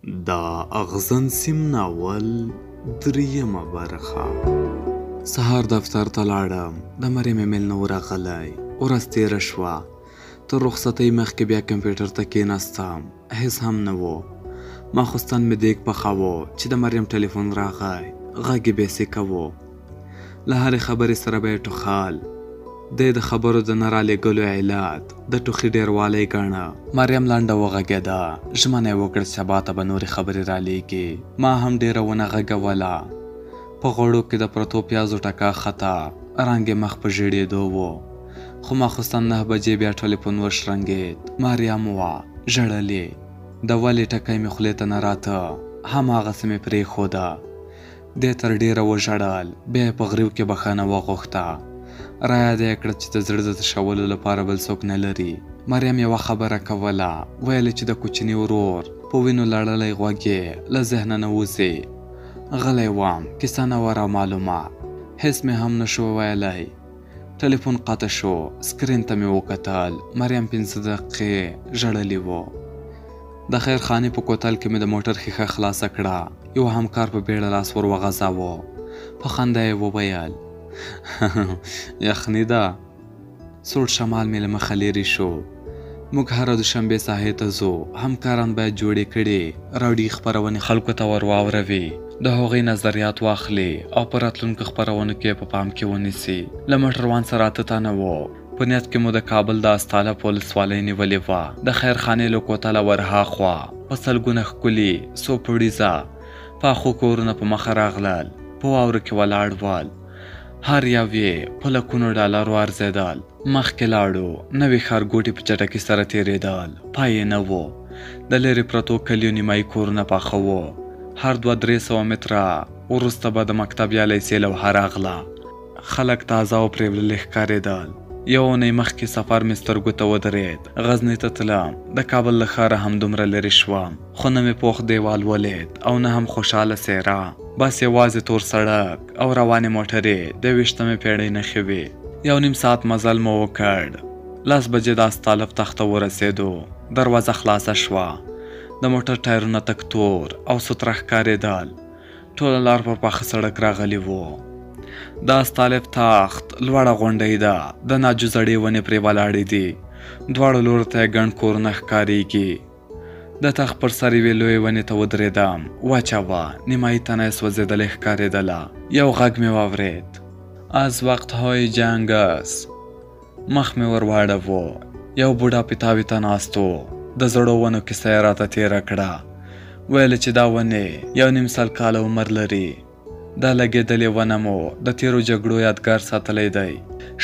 دا اغزن سیم ناول دریمه برخه. سهار دفتر ته لاړم. د مریم ایمیل نه ورغلی. ورځ تېره شوه. تر رخصتۍ مخکې بیا کمپیوټر ته کېناستم. هېڅ هم نه و. ماخوستن مې دیګ پخاوه چې د مریم ټلیفون راغی. غږ یې بیسیکه و. له هرې خبرې سره به یې ټوخل. دی د خبرو د نه رالېږلو علت د ټوخي ډېروالی ګڼه. مریم لنډه وغږېده. ژمنه یې وکړه چې سبا ته به نورې خبرې رالېږي. ما هم ډېره ونه غږوله. په غوړو کې د پرتو پیازو ټکا خطا. رنګ یې مخ په ژېړېدو و. خو ماخوستن 9 بجې بیا ټلیفون وشرنګېد. مریم وه. ژړلې. د ولې ټکی مې خولې ته نه راته. هماغسې مې پرېښوده. دې تر ډېره وژړل. بیا یې په غریو کې بښنه وغوښته. رایاده یې کړه چې د زړه د تشولو لپاره بل څوک نه لري. مریم یوه خبره کوله. ویل چې د کوچني ورور په وینو لړلی غوږ یې له ذهنه نه وځي. غلی وم. کیسه نه وه رامعلومه. هېڅ مې هم نه شو ویلی. ټلیفون قطع شو. سکرین ته مې وکتل. مریم 5 دقیقې ژړلې و. د خیرخانې په کوتل کې مې د موټر ښیښه خلاصه کړه. یو همکار په بیړه لاس ور وغځاوه. په خندا یې وویل یخني ده. سوړ شمال مې له مخه لیرې شو. موږ هره دوشنبې ساحې ته ځو. همکاران باید جوړې کړي راډیو خپرونې خلکو ته ور واوروي، د هغوی نظریات واخلي او په راتلونکو خپرونو کې په پام کې ونیسي. له موټروان سره 8 تنه وو. په نیت کې مو د کابل د استالف ولسوالۍ نیولې وه. د خیرخانې له کوتله ورهاخوا په سلګونه ښکلي څو پوړیزه پاخو کورونه په مخه راغلل. په واورو کې ولاړ ول. هر یو یې په لکونو ډالرو ارزېدل. مخکې لاړو. نوي ښارګوټي په چټکۍ سره تېرېدل. پای یې نه و. د لرې پرتو کلیو نیمایي کورونه پاخه وو. هر 200-300 متره وروسته به د مکتب یا لیسې لوحه راغله. خلک تازه او پرېوللي ښکارېدل. یو اونۍ مخکې سفر مې سترګو ته ودرېد. غزني ته تلم. د کابل له ښاره همدومره لرې شوم. خو نه مې پوخ دیوال ولید او نه هم خوشحاله څېره. بس یوازې تور سړک او روانې موټرې د 20مې پېړۍ نښې وې. 1.5 ساعت مزل مو وکړ. 10 بجې د استالف تخته ورسېدو. دروازه خلاصه شوه. د موټر ټایرونه تک تور او سوتره ښکارېدل. ټوله لار پر پاخه سړک راغلې وو. د استالف تخت لوړه غونډۍ ده. د ناجو زړې ونې پرې ولاړې دي. دواړو لورو ته یې ګڼ کورونه ښکارېږي. د تخت پر سر یوې لویې ونې ته ودرېدم. وچه وه. نیمایي تنه یې سوځېدلې ښکارېدله. یو غږ مې واورېد. از وقتهای جنگ است. مخ مې ور واړاوه. یو بوډا پیتاوي ته ناست و. د زړو ونو کیسه یې راته تېره کړه. ویل چې دا ونې 1.5 سل کاله عمر لري. دا لګېدلې ونه مو د تېرو جګړو یادګار ساتلی دی.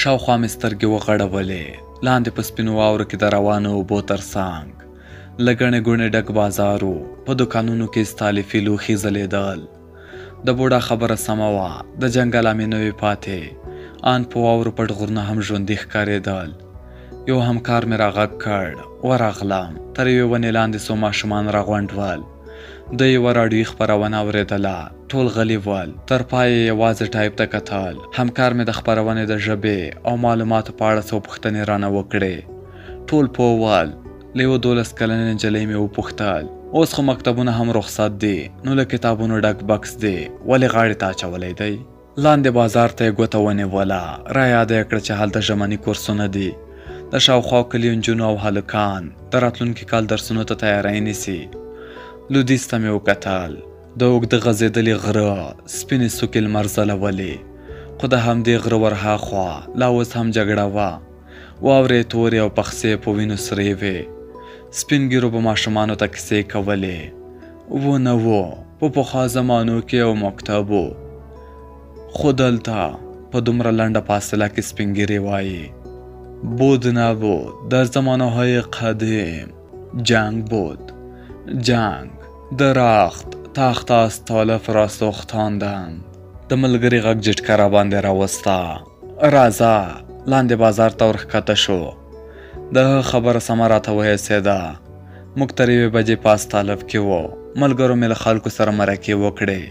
شاوخوا مې سترګې وغړولې. لاندې په سپینو واورو کې د روانو اوبو تر څنګ له ګڼې ګوڼې ډک بازار و. په دوکانونو کې استالفي لوښي ځلېدل. د بوډا خبره سمه وه. د جنګ علامې نه وې پاتې. ان په واورو پټ غرونه هم ژوندي ښکارېدل. یو همکار مې راغږ کړ. ورغلم. تر یوې ونې لاندې څو ماشومان راغونډ ول. د یوه راډیوي خپرونه اورېدله. ټول غلي ول. تر پایه یې یوازې ټایپ ته کتل. همکار مې د خپرونې د ژبې او معلوماتو په اړه څو پوښتنې رانه وکړې. ټول پوه ول. له یوه 12 کلنې نجلۍ مې وپوښتل اوس خو مکتبونه هم رخصت دي، نو له کتابونو ډک بکس دی، ولې غاړې ته اچولی دی؟ لاندې بازار ته یې ګوته ونیوله. رایاده یې کړه چې هلته ژمني کورسونه دي. د شاوخوا کلیو نجونو او هلکان د راتلونکي کال درسونو ته تیاری نیسي. لویدیځ ته مې وکتل. د اوږده غځېدلي غره سپینې څوکې لمر ځلولې. خو د همدې غره ورهاخوا لا اوس هم جګړه وه. واورې تورې او پخڅې په وینو سرې وې. سپین ږیرو به ماشومانو ته کیسې کولې. ونه وو. په پخوا زمانو کې یو مکتب و. خو دلته په دومره لنډه فاصله کې سپین ږیرې وایي بود نبود. در زمانه‌های قدیم جنگ بود. جنگ. درخت تخت استالف را سوختاندند. د ملګري غږ جټکه را باندې راوسته. راځه. لاندې بازار ته ورښکته شو. د خبره سمه راته وهڅېده. موږ تر 1 بجې په استالف کې وو. ملګرو مې له خلکو سره مرکې وکړې.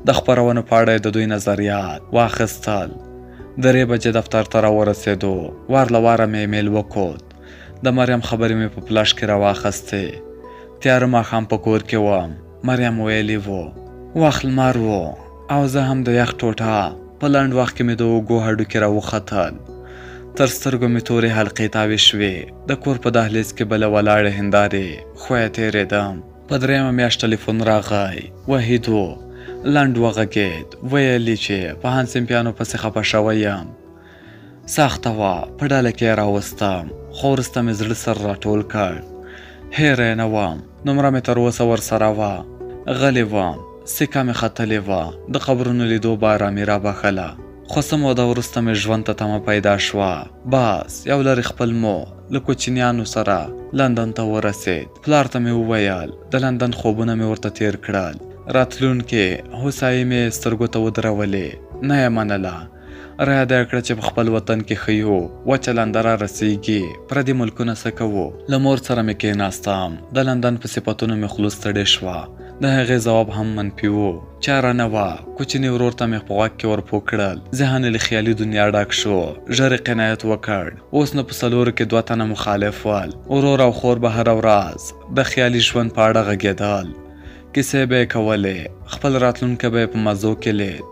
د خپرونو په اړه د دوی نظریات واخیستل. 3 بجې دفتر ته راورسېدو. وار له واره مې ایمیل وکوت. د مریم خبرې مې په فلاش کې راواخیستې. تیاره ماښام په کور کې وم. مریم ویلي وو وخت لمر و او زه هم د یخ ټوټه په لنډ وخت کې مې د اوږو هډوکي راوختل. تر سترګو مې تورې حلقې تاوې شوې. د کور په دهلیز کې بله ولاړې هندارې خویه تېرېدم. په درېیمه میاشت ټلیفون راغی. وحید و. لنډ وغږېد. ویل یې چې په هانسیمپیانو پسې خفه شوی یم. سخته وه. په ډله کې یې راوستم خو وروسته مې زړه سر راټول کړ. هیره یې نه وم. نمره مې تر اوسه ورسره وه. غلی وم. سکه مې ختلې وه. د قبرونو لیدو به ارامي رابخله. خو څه موده وروسته مې ژوند ته تمه پیدا شوه. بس یو لرې خپل مو له کوچنیانو سره لندن ته ورسېد. پلار ته مې وویل د لندن خوبونه مې ورته تیر کړل. راتلونکې هوسایي مې سترګو ته ودرولې. نه یې منله. را یاده کړه چې په خپل وطن کې ښه یو. وچه لنده را رسېږي. پردي ملکونه څه کوو. له مور سره مې کېناستم. د لندن په صفتونو مې خلوص ستړې شوه. د هغې ځواب هم منفي و. چاره نه وه. کوچني ورور ته مې په غوږ کې ورپو کړل. ذهن یې له خیالي دنیا ډک شو. ژر یې قناعت وکړ. اوس نو په څلورو کې 2 تنه مخالف ول. ورور او خور به هره ورځ د خیالي ژوند په اړه غږېدل. کیسې به یې کولې. خپل راتلونکی به یې په مزو کې لید.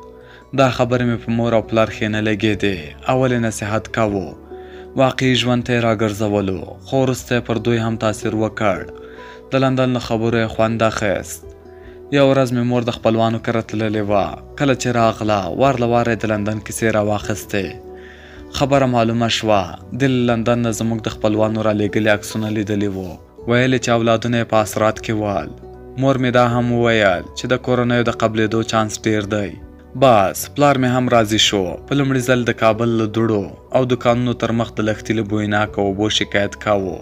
دا خبرې مې په مور او پلار ښې نه لګېدې. اول یې نصیحت کاوه. واقعي ژوند ته یې راګرځولو. خو وروسته یې پر دوی هم تاثیر وکړ. د لندن له خبرو یې خوند اخیست. یو ورځ مې مور د خپلوانو کره تللې وه. کله چې راغله وار له واره یې د لندن کیسې راواخیستې. خبره معلومه شوه. د لندن نه زموږ د خپلوانو رالېږلي عکسونه لیدلي وو. ویل یې چې اولادونه یې په اثرات کې ول. مور مې دا هم وویل چې د کورنیو د قبلېدو چانس ډېر دی. بس پلار مې هم راضي شو. په لومړي ځل د کابل له دوړو او دکانونو تر مخ د لښتي له بویناکو اوبو شکایت کاوه.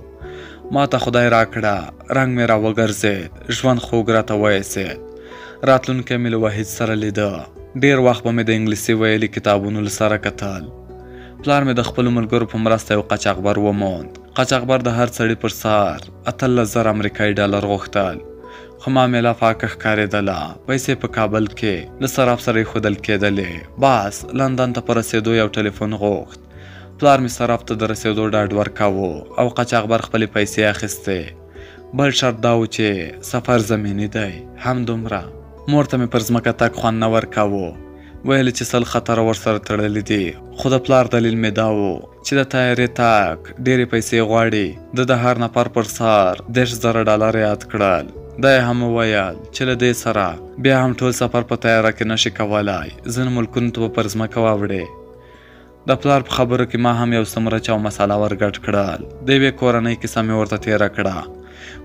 ما ته خدای راکړه. رنګ مې را وګرځېد. ژوند خوږ راته وایسېد. راتلونکی مې له وحید سره لیده. ډېر وخت به مې د انګلیسي ویلي کتابونو له سره کتل. پلار مې د خپلو ملګرو په مرسته یو قاچاقبر وموند. قاچاقبر د هر سړي پر سر 18,000 امریکایي ډالر غوښتل. خو معامله پاکه ښکارېدله. پیسې په کابل کې له صراف سره ایښودل کېدلې. بس لندن ته په رسېدو یو ټلیفون غوښت. پلار مې صراف ته د رسېدو ډاډ ورکاوه او قاچاقبر خپلې پیسې اخیستې. بل شرط دا و چې سفر زمیني دی. همدومره. مور ته مې پر ځمکه تګ خوند نه ورکاوه. ویل چې 100 خطره ورسره تړلي دي. خو د پلار دلیل مې دا و چې د تیارې تګ ډېرې پیسې غواړي. د هر نفر پر سر 10,000 ډالر یاد کړل. دا یې هم وویل چې له دې سره بیا هم ټول سفر په تیاره کې نشي کولی. ځینو ملکونو ته به پر ځمکه واوړې. د پلار په خبرو کې ما هم یو څه مرچ او مساله ورګډ کړل. د یوې کورنۍ کیسه مې ورته تېره کړه.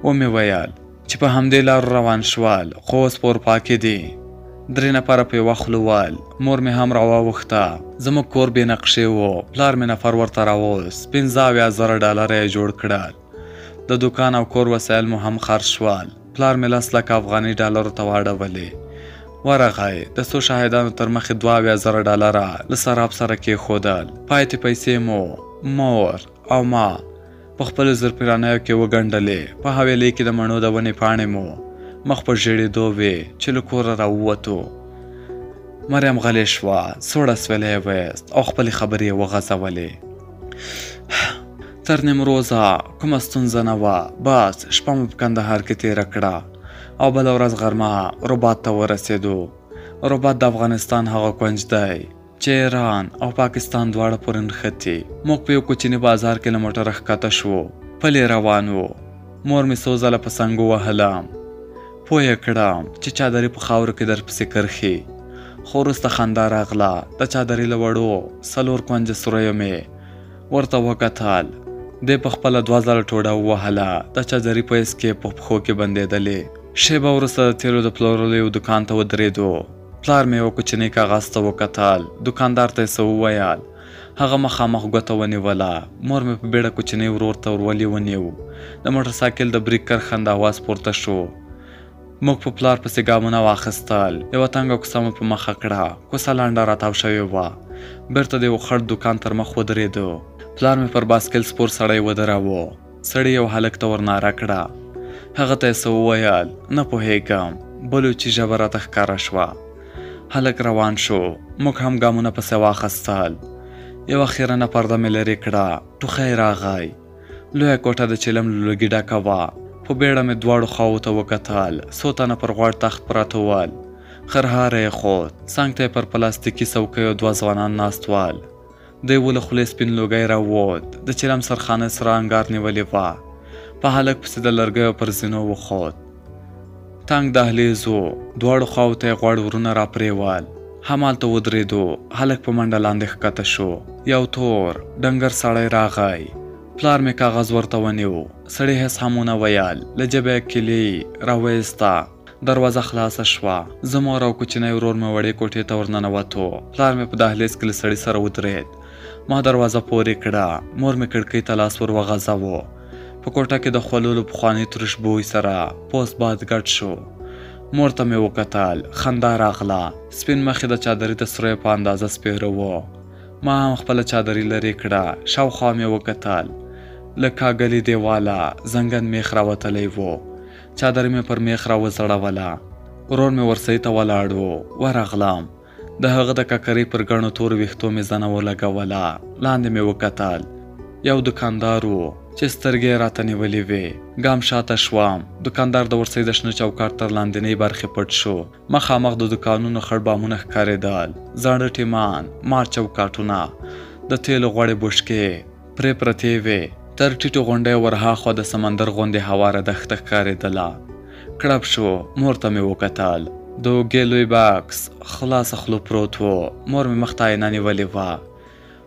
ومې ویل چې په همدې لارو روان شول. خو اوس په اروپا کې دي. 3 نفره په یوه خوله ول. مور مې هم راواوښته. زموږ کور بې نقشې و. پلار مې نفر ورته راوست. 15,000 ډالر یې جوړ کړل. د دکان او کور وسایل مو هم خرڅ شول. پلار مې 10 لکه افغاني ډالرو ته واړولې. ورغی. د څو شاهدانو تر مخې 22,000 ډالره له صراف سره کېښودل. پاتې پیسې مو مور او ما په خپلو زرپیرانیو کې وګنډلې. په حویلۍ کې د مڼو د ونې پاڼې مو مخ په ژېړېدو وې چې له کوره راووتو. مریم غلې شوه. سوړ اسویلی یې ویست او خپلې خبرې یې وغځولې. تر نیمروزه کومه ستونزه نه وه. بس شپه مو په کندهار کې تېره کړه او بله ورځ غرمه رباط ته ورسېدو. رباط د افغانستان هغه کونج دی چې ایران او پاکستان دواړه پورې نښتي. موږ په یو کوچني بازار کې له موټره ښکته شوو. پلي روان وو. مور مې څو ځله په څنګو وهلم. پوه یې کړم چې چادري په خاورو کې درپسې کرښي. خو وروسته خندا راغله. د چادري له وړو 4 کونجه سوریو مې ورته وکتل. دی په خپله 2 ځله ټوډه ووهله. د چادري په ایس کې په پښو کې بندېدلې. شیبه وروسته د تیلو د پلورلو یو دکان ته ودرېدو. پلار مې یو کوچنی کاغذ ته وکتل. دکاندار ته یې څه وویل. هغه مخامخ ګوته ونیوله. مور مې په بیړه کوچنی ورور ته ورولې ونیو. د موټرسایکل د بریک کرخنده اواز پورته شو. موږ په پلار پسې ګامونه واخیستل. یوه تنګه کوڅه مو په مخه کړه. کوڅه لنډه راتاو شوې وه. بېرته د یو خړ دکان تر مخ ودرېدو. پلار مې پر باسکل سپور سړی ودراوه. سړي یو هلک ته ورناره کړه. هغه ته یې څه وویل. نه پوهېږم. بلوچي ژبه راته ښکاره شوه. هلک روان شو. موږ هم ګامونه پسې واخیستل. یوه خیرنه پرده مې لرې کړه. ټوخی راغی. لویه کوټه د چلم له لوګي ډکه وه. په بیړه مې دواړو خواو ته وکتل. څو تنه پر غوړ تخت پراته ول. خرهاره یې خود. څنګ ته یې پر پلاستیکي څوکیو 2 ځوانان ناست ول. د یوه له خولې سپین لوګی راووت. د چلم سرخانه سره انګار نیولې وه. په هلک پسې د لرګیو پر زینو وخوت. تنګ دهلیز و. دواړو خواو ته یې غوړ ورونه راپرېول. همالته ودرېدو. هلک په منډه لاندې ښکته شو. یو تور ډنګر سړی راغی. پلار مې کاغذ ورته ونیو. سړي هېڅ هم ونه ویل. له جبې یې کیلي راویسته. دروازه خلاصه شوه. زه مور او کوچنی ورور مې وړې کوټې ته ورننوتو. پلار مې په دهلیز کې له سړي سره ودرېد. ما دروازه پورې کړه. مور مې کړکۍ ته لاس ور وغځاوه. په کوټه کې د خولو پخواني ترش بوی سره پوست باد ګډ شو. مور ته مې وکتل. خندا راغله. سپین مخې د چادري د سرویو په اندازه سپېره وو. ما هم خپله چادري لرې کړه. شاوخوا مې وکتل. له کاږلي دیواله زنګن میخ راوتلی و. چادري مې پر میخ راوځړوله. ورور مې ورسۍ ته ولاړ و. ورغلم. د هغه د ککرۍ پر ګڼو تورو ویښتو مې زنه ولګوله. لاندې مې وکتل. یو دکاندار و چې سترګې یې راته نیولې وې. ګام شاته شوم. دکاندار د ورسۍ د شنه چوکاټ تر لاندنۍ برخې پټ شو. مخامخ د دکانونو خړ بامونه ښکارېدل. زاړه ټیمان، مات چوکاټونه، د تیلو غوړې بوشکې پرې پرتې وې. تر ټیټو غونډیو ورهاخوا د سمندر غوندې هواره دښته ښکارېدله. کړپ شو. مور ته مې وکتل. د اوږې لوی بکس خلاصه خوله پروت و. مور مې مخ ته آینه نیولې وه.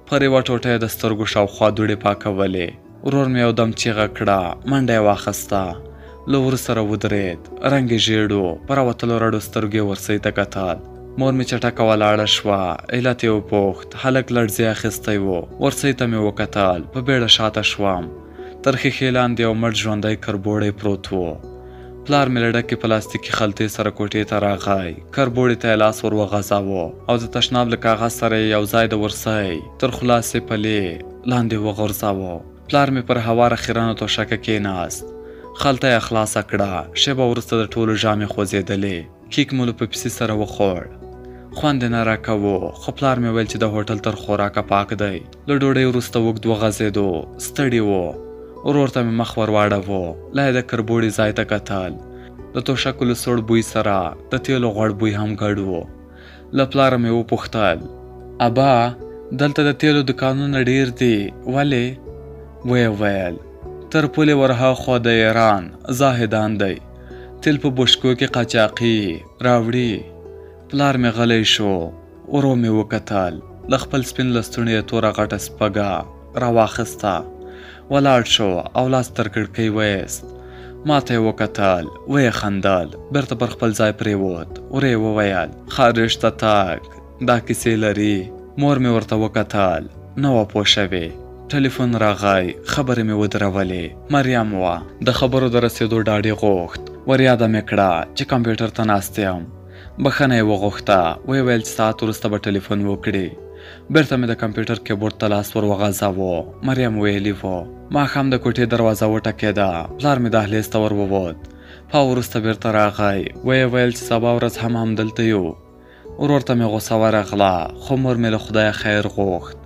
پر یوه ټوټه یې د سترګو شاوخوا دوړې پاکولې. ورور مې یودم چیغه کړه. منډه یې واخیسته. له ور سره ودرېد. رنګ یې ژېړ و. په راوتلو رډو سترګو یې ورسۍ ته کتل. مور مې چټکه ولاړه شوه. علت یې وپوښت. هلک لړزې اخیستی و. ورسۍ ته مې وکتل. په بیړه شاته شوم. تر ښیښې لاندې یو مړ ژوندی کربوړی پروت و. پلار مې له ډکې پلاستیکي خلطې سره کوټې ته راغی. کربوړي ته یې لاس ور وغځاوه او د تشناب له کاغذ سره یې یو ځای د ورسۍ تر خلاصې پلې لاندې وغورځاوه. پلار مې پر هواره خیرنو توشکه کېناست. خلطه یې خلاصه کړه. شېبه وروسته د ټولو ژامې خوځېدلې. کیک مو له پپسي سره وخوړ. خوند یې نه راکوه. خو پلار مې ویل چې د هوټل تر خوراکه پاک دی. له ډوډۍ وروسته اوږد وغځېدو. ستړي و. ورور ته مې مخ ور واړاوه. لا یې د کربوړي ځای ته کتل. د توشکو له سوړ بوی سره د تیلو غوړ بوی هم ګډ و. له پلاره مې وپوښتل. ابا دلته د تیلو دکانونه ډیر دي ولې؟ ویې ویل تر پولې ورهاخوا د ایران زاهدان دی. تیل په بوشکو کې قاچاقي راوړي. پلار مې غلی شو. ورو مې وکتل. له خپل سپین لستوڼي یې توره غټه سپږه راواخیسته. ولاړ شو او لاس تر کړکۍ ویست. ما ته یې وکتل. ویې خندل. بیرته پر خپل ځای پرېوت. ورې وویل خارج ته تګ دا کیسې لري. مور مې ورته وکتل. نه وه پوه شوې. ټلیفون راغی. خبرې مې ودرولې. مریم وه. د خبرو د رسېدو ډاډ یې غوښت. ور یاده مې کړه چې کمپیوټر ته ناست یم. بخښنه یې وغوښته. ویې ویل چې ساعت وروسته به ټلیفون وکړي. بیرته مې د کمپیوټر کیبورډ ته لاس ور وغځاوه. مریم ویلي وه. ماښام د کوټې دروازه وټکېده. پلار مې دهلیز ته ور ووت. پاو وروسته بیرته راغی. ویې ویل چې سبا ورځ هم همدلته یو. ورور ته مې غوسه ورغله. خو مور مې له خدایه خیر غوښت.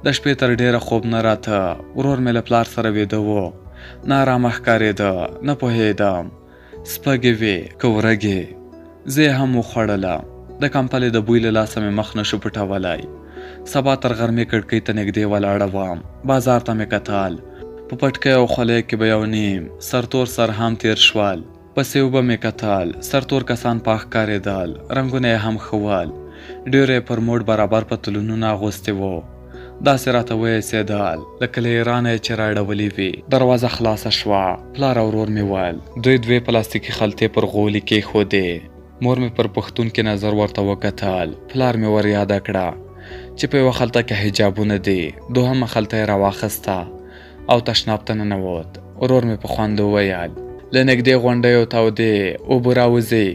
د شپې تر ډېره خوب نه راته. ورور مې له پلار سره ویده و. نه ارامه ښکارېده. نه پوهېدم سپږې وې که ورږې. زه یې هم وخوړله. د کمپلې د بوی له لاسه مې مخ نه شو پټولی. سبا تر غرمې کړکۍ ته نږدې ولاړه وم. بازار ته مې کتل. په پټکۍ او خولۍ کې به یو نیم سرتور سرهام تیر شول. پسې اوبه مې کتل. سرتور کسان پاک ښکارېدل. رنګونه یې هم ښه ول. ډېر یې پر موټ برابر پتلونونه اغوستي وو. داسې راته وایسېدل لکه له ایرانه یې چې راړولې وي. دروازه خلاصه شوه. پلار او ورور مې ویل. دوی 2 پلاستیکي خلطې پر غولي کېښودې. مور مې پر پښتون کې نظر ورته وکتل. پلار مې ور یاده کړه چې په یوه خلطه کې حجابونه دي. دوهمه خلطه یې راواخیسته او تشناب ته ننوت. ورور مې په خوند وویل له نږدې غونډیو تودې اوبه راوځي.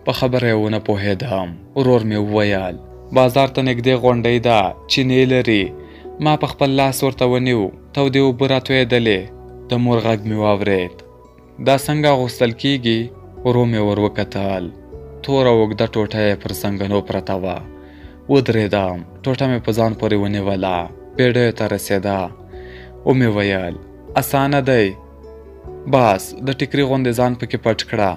په خبره یې ونه پوهېدم. ورور مې وویل بازار ته نږدې غونډۍ ده چینې لري. ما په خپل لاس ورته ونیو. تودې اوبه راتویېدلې. د مور غږ مې واورېد. دا څنګه اغوستل کېږي؟ ورور مې ور وکتل. توره اوږده ټوټه یې پر زنګنو پرته وه. ودرېدم. ټوټه مې په ځان پورې ونیوله. بیډیو ته رسېده. ومې ویل اسانه دی. باس د ټیکري غوندې ځان پکې پټ کړه.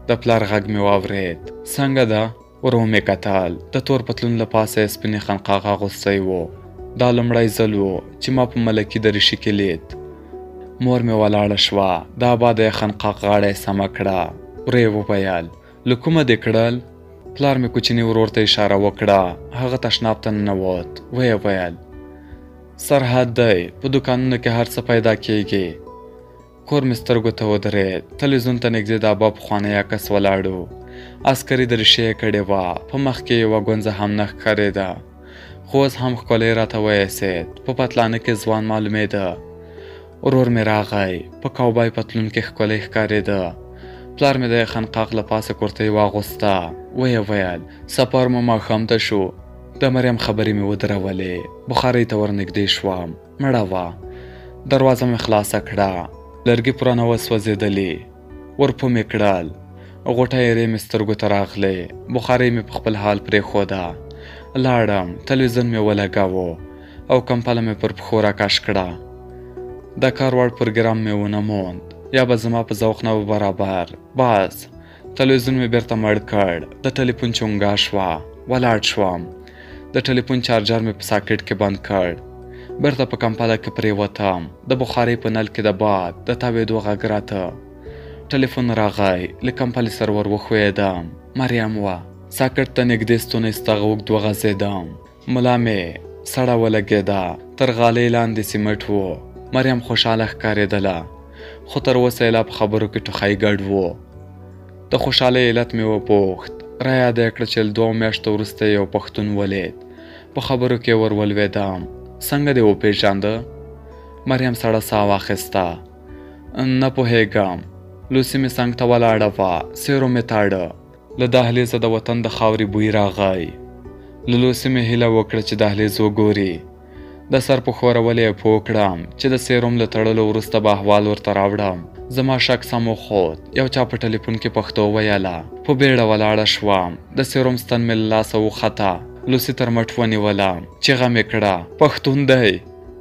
د پلار غږ مې واورېد. څنګه ده؟ ور مې کتل. د تور پتلون له پاسه یې سپینې خنقاغ اغوستی و. دا لومړی ځل و چې ما په ملکي دریشي کې لید. مور مې ولاړه شوه. د آباده یې خنقاغ غاړه یې سمه کړه. ورې وویل له کومه دې کړل؟ پلار مې کوچني ورور ته اشاره وکړه. هغه تشناب ته ننوت. ویې ویل سرحد دی، په دوکانونو کې هر څه پیدا کېږي. کور مې سترګو ته ودرېد. تلویزیون ته نږدې د ابا پخوانی عکس ولاړ و. عسکري دریشي یې کړې وه. په مخ کې یوه ګونځه هم نه ښکارېده، خو اوس هم ښکلی راته وایسېد. په پتلانه کې ځوان معلومېده. ورور مې راغی. په کاوبای پتلون کې ښکلی ښکارېده. پلار مې د خنقاق له پاسه کورتۍ واغوسته. ویې ویل سفر مو ماښام ته شو. د مریم خبرې مې ودرولې. بخارۍ ته ورنږدې شوم. مړه وه. دروازه مې خلاصه کړه. لرګي پرانه وسوځېدلې. ورپو مې کړل. غوټۍ یې مې سترګو ته راغلې. بخارۍ مې په خپل حال پرېښوده. لاړم. تلویزیون مې ولګاوه او کمپله مې پر پښو راکش کړه. د کار وړ پروګرام مې ونه موند، یا به زما په ذوق نه برابر. باز تلویزیون مې بیرته مړ کړ. د ټلیفون چونګا شوه. ولاړ شوم. د ټلیفون چارجر مې په ساکټ کې بند کړ. بیرته په کمپله کې پرېوتم. د بخارۍ په نل کې د باد د تاوېدو غږ راته. ټلیفون راغی. له کمپلې سره ور وښویېدم. مریم وه. ساکټ ته نږدې ستونی ستغه اوږد وغځېدم. ملا مې سړه ولګېده. تر غالۍ لاندې سیمټ و. مریم خوشحاله ښکارېدله، خو تر اوسه یې لا په خبرو کې ټوخی ګډ و. د خوشحالۍ علت مې وپوښت. را یاد یې کړه چې له 2 میاشتو وروسته یو پښتون ولید. په خبرو کې ور ولوېدم. څنګه دې وپېژانده؟ مریم سړه ساه واخیسته. نه پوهېږم. لوسي مې څنګ ته ولاړه وه. سیرو مې تاړه. له دهلیزه د وطن د خاورې بوی راغی. له لوسي مې هیله وکړه چې دهلیز وګوري. د سر په ښورولو یې پوه کړم چې د سیروم له تړلو وروسته به احوال ورته راوړم. زما شک سم وخوت. یو چا په ټلیفون کې پښتو ویله. په بیړه ولاړه شوم. د سیروم ستن مې له لاسه وخته. لوسي تر مټ ونیولم. چیغه مې کړه پښتون دی.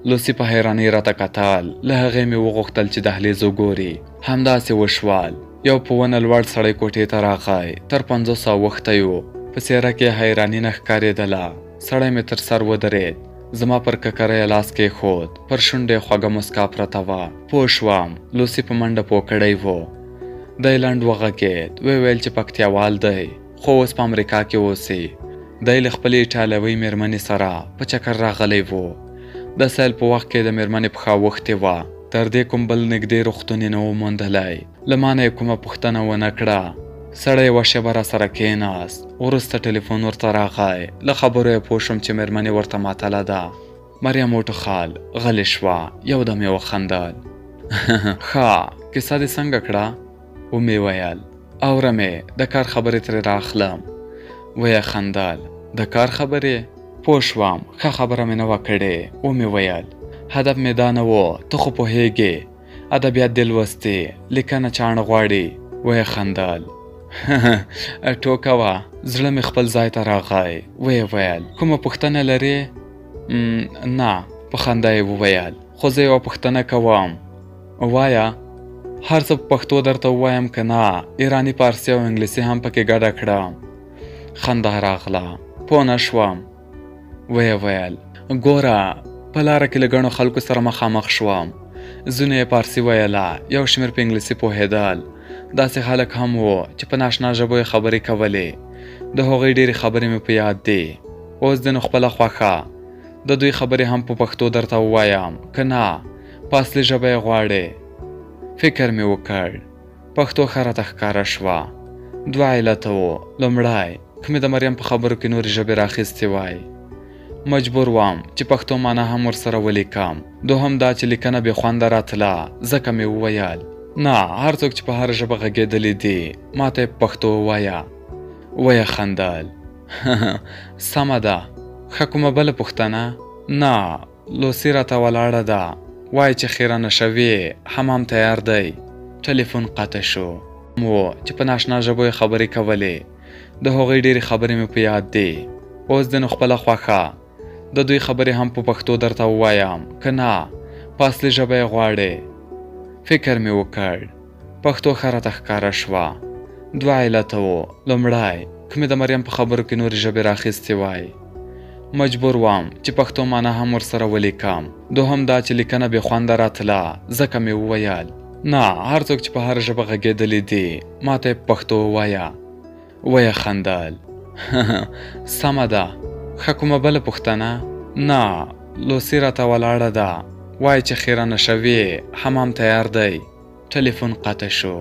لوسي په حیرانۍ راته کتل. له هغې مې وغوښتل چې دهلیز وګوري. همداسې وشول. یو په ونه لوړ سړی کوټې ته راغی. تر 500 اوښتی و. په څېره کې حیراني نه ښکارېدله. سړی مې تر سر ودرېد. زما پر ککره لاس کېښود. پر شونډې خوږه مسکا پرته وه. پوه شوم لوسي په منډه پوه کړی و. دی لنډ وغږېد. ویل چې پکتیاوال دی، خو اوس په امریکا کې اوسي. دی له خپلې ایټالوۍ مېرمنې سره په چکر راغلی و. د سیل په وخت کې د مېرمنې پښه اوښتې وه. تر دې کوم بل نږدې روغتون یې نه و موندلی. له ما نه یې کومه پوښتنه ونه کړه. سړی یوه شېبه راسره کېناست. وروسته ټلیفون ورته راغی. له خبرو یې پوه شوم چې مېرمنې ورته ماتله ده. مریم وټوخل. غلې شوه. یو دم یې وخندل. ښه کیسه دې څنګه کړه؟ ومې ویل اورم یې. د کار خبرې ترې راخلم. ویې خندل. د کار خبرې؟ پوه شوم ښه خبره مې نه وه کړې. ومې ویل هدف مې دا نه و. ته خو پوهېږې ادبیات دې لوستې، لیکنه چاڼ غواړي. ویې خندل. ټوکه وه. زړه مې خپل ځای ته راغی. ویې ویل کومه پوښتنه لرې؟ نه. په خندا یې وویل خو زه یوه پوښتنه کوم. وایه. هر څه په پښتو درته ووایم که نه؟ ایراني، پارسي او انګلیسي هم پکې ګډه کړم. خندا راغله. پوه نه شوم. ویې ویل ګوره په لاره کې له ګڼو خلکو سره مخامخ شوم. ځینو یې پارسي ویله، یو شمېر په انګلیسي پوهېدل. داسې خلک هم وو چې په ناشنا ژبو یې خبرې کولې. د هغوی ډېرې خبرې مې په یاد دي. اوس دې نو خپله خوښه. د دوی خبرې هم په پښتو درته ووایم که نه په اصلي ژبه یې غواړې؟ فکر مې وکړ. پښتو ښه راته ښکاره شوه. 2 علته وو. لومړی که مې د مریم په خبرو کې نورې ژبې راخیستې وای، مجبور وم چې پښتو معنا هم ورسره ولیکم. دوهم دا چې لیکنه بې خونده راتله. ځکه مې وویل نه، هر څوک چې په هر ژبه غږېدلی دي ما ته یې په پښتو ووایه. ویې خندل. سمه ده. ښه کومه بله پوښتنه؟ نه. لوسي راته ولاړه ده. وایي چې خیرانه شوې، حمام تیار دی. ټلیفون قطع شو. و چې په ناشنا ژبو یې خبرې کولې. د هغوی ډېرې خبرې مې په یاد دي. اوس دې نو خپله خوښه. د دوی خبرې هم په پښتو درته ووایم که نه په اصلي ژبه یې غواړې؟ فکر مې وکړ. پښتو ښه راته ښکاره شوه. 2 علته وو. لومړی که مې د مریم په خبرو کې نورې ژبې راخیستې وای، مجبور وم چې پښتو معنا هم ورسره ولیکم. دوهم دا چې لیکنه بې خونده راتله، ځکه مې وویل نه، هر څوک چې په هر ژبه غږېدلی دی ما ته یې په پښتو ووایه. ویې خندل. سمه ده. ښه کومه بله پوښتنه؟ نه، لوسی راته ولاړه ده، وایي چې خیرنه شوې، حمام تیار دی. ټلیفون قطع شو.